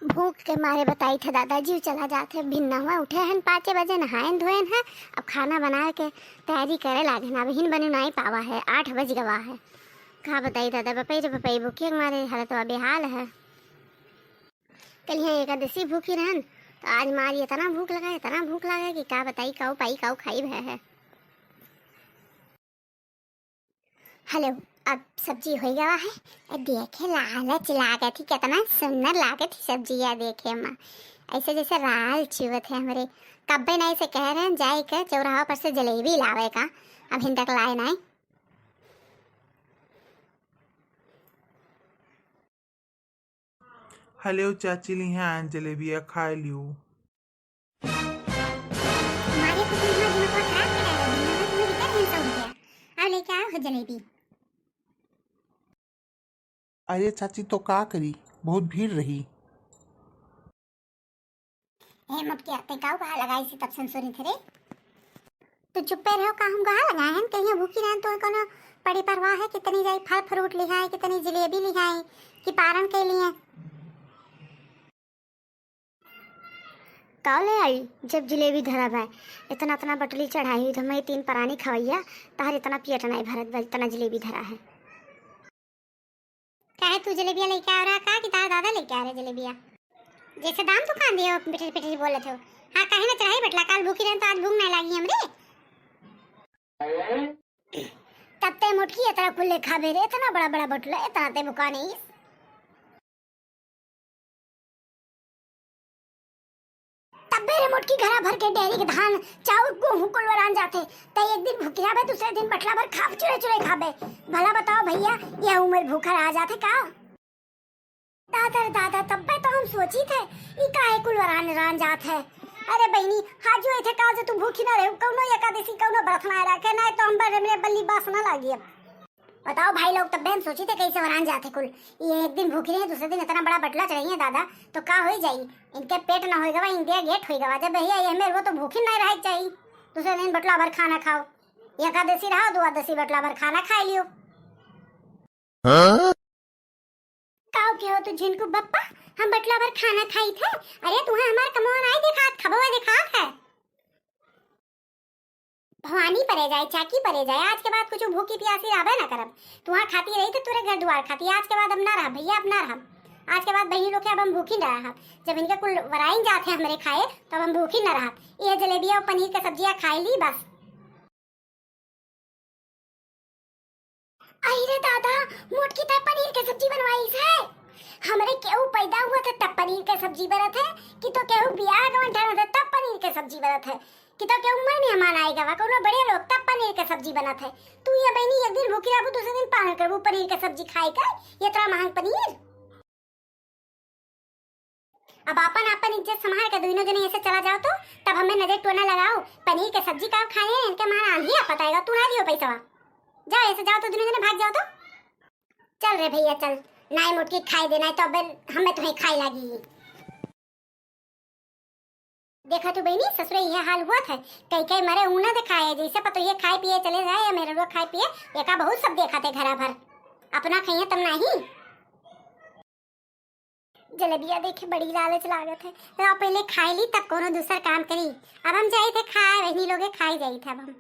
भूख के मारे बताई थे दादाजी चला जाते भिन्न हुआ उठे हैं 5 बजे नहायन धोयन है। अब खाना बना के तैयारी करे लागे ना अभी बने नहीं पावा है 8 बज गवा है। कहा बताई दादा बपई भूखे मारे हालत तो बेहाल है। कल यहाँ एकादशी भूखी रहन तो आज मारी इतना भूख लगा कि का बताई काऊ पाई काऊ खाई भय है। हेलो अब सब्जी हो गया है। देखे लालच लागत थी कितना सुंदर लागत थी सब्जी या देखे माँ ऐसे जैसे राल चुवत है हमारे कब्बे नहीं से कह रहे हैं जाए के चौराहा पर से जलेबी लावे का अभी तक लाए नहीं। हेलो चाची लिहा जलेबिया खा लियो। हमारे कुछ दिमाग खराब कर रहा है तुम्हें दिक्कत है सब गया अब लेके आओ जलेबी। अरे चाची तो का करी बहुत भीड़ रही। ए मुटकी आते काऊ कहाँ लगाई सी तब संसोरी थे तो चुप्पे रहो का हम कहाँ लगाए हैं कहीं भूखी रहन तो कोनो बड़ी परवाह है कितनी जाई फल फ्रूट लिहाए कितनी जलेबी लिहाए कि पारण के लिए काले आई जब जलेबी धरा भाई इतना इतना बटली चढ़ाई हुई तो मैं 3 परानी खवैया तार इतना पेट नहीं भरत भाई इतना जलेबी धरा है। क्या तू जलेबिया लेके आ रहा का कि तारा दादा लेके आ रहे जलेबिया जैसे दाम तो कान दियो पिटरी पिटरी बोले थे। हाँ कहे ना चढ़ाई बटला काल भूखी रहन तो आज भूख नहीं लगी हमरे तब ते मुटकी इतना खुले खाबे रे इतना बड़ा बड़ा बटला इतना ते भूखा नहीं। तब्बे मुटकी घरा भर के डेरी के धान चाउर गेहूं कुलवरान जाते त एक दिन भूखिया बे दूसरे दिन बटला भर खा चुरे चुरे खाबे। भला बताओ भैया ये उम्र भूखा रह जाते का दादा तब्बे तो हम सोची थे ई काहे कुलवरान रान जात है। अरे बहनी हाजू थे का से तू भूखी ना रहे कौनो एकादशी कौनो व्रत ना रखे ना तो हम बड़े में बल्ली बास ना लागी। अब बताओ भाई लोग तब बहन सोची थे कैसे वरान जाते कुल ये एक दिन भूखी रहे दूसरे दिन इतना बड़ा बटला चढ़ाइए दादा तो का हो जाई इनके पेट ना होएगा इनके गेट होएगा जब भैया ये मेरे वो तो भूखी नहीं रह चाहिए दूसरे दिन बटला भर खाना खाओ एकादशी रहा द्वादशी बटला भर खाना खा लियो। काओ क्या हो तू झिनकू बप्पा हम बटला भर खाना खाई थे। अरे तुम्हें हमारे कमोन आई दिखात खबवा दिखात है भवानी परे जाए चाकी परे जाए आज के बाद कुछ भूखी प्यासी आवे ना करब तुहां खाती रही तो तुरे घर द्वार खाती आज के बाद अब ना रहा भैया अब ना रहा आज के बाद बहनी लोग के अब हम भूखी ना रहा जब इनके कुल वराइन जाते हैं हमारे खाए तो अब हम भूखी ना रहा ये जलेबिया और पनीर की सब्जियां खाई ली बस। अरे दादा मोटकी तब पनीर की सब्जी बनवाई है हमारे केहू पैदा हुआ था तब पनीर की सब्जी बनत है कि तो केहू बियाह गवन था तब पनीर की सब्जी बनत है कि तो केहू उम्र मेहमान आएगा वा कोनो बड़े लोग तब पनीर की सब्जी बनत है। तू ये बहनी एक दिन भूखी रहबू दूसरे दिन पालन करबू पनीर की सब्जी खाए का ये इतना महंग पनीर। अब अपन इज्जत संभाल के दोनों जने ऐसे चला जाओ तो तब हमें नजर टोना लगाओ पनीर की सब्जी का खाए इनके मां आंधी आ पताएगा तू ना दियो पैसा जाओ ऐसे जाओ तो दोनों जने भाग जाओ तो चल रे भैया चल नाई मुटकी खाई देना तो अब हमें तुम्हें खाई लगी। देखा तो बहनी ससुरे ये हाल हुआ था कई कई मरे ऊना दिखाए जैसे पतो ये खाए पिए चले जाए या मेरे लोग खाए पिए ये का बहुत सब देखा थे घरा भर अपना खाइए तब नहीं। जलेबिया देखे बड़ी लालच लागत है तो पहले खाई ली तब कोनो दूसरा काम करी अब हम जाए थे खाए वही लोग खाई जाई थे अब हम।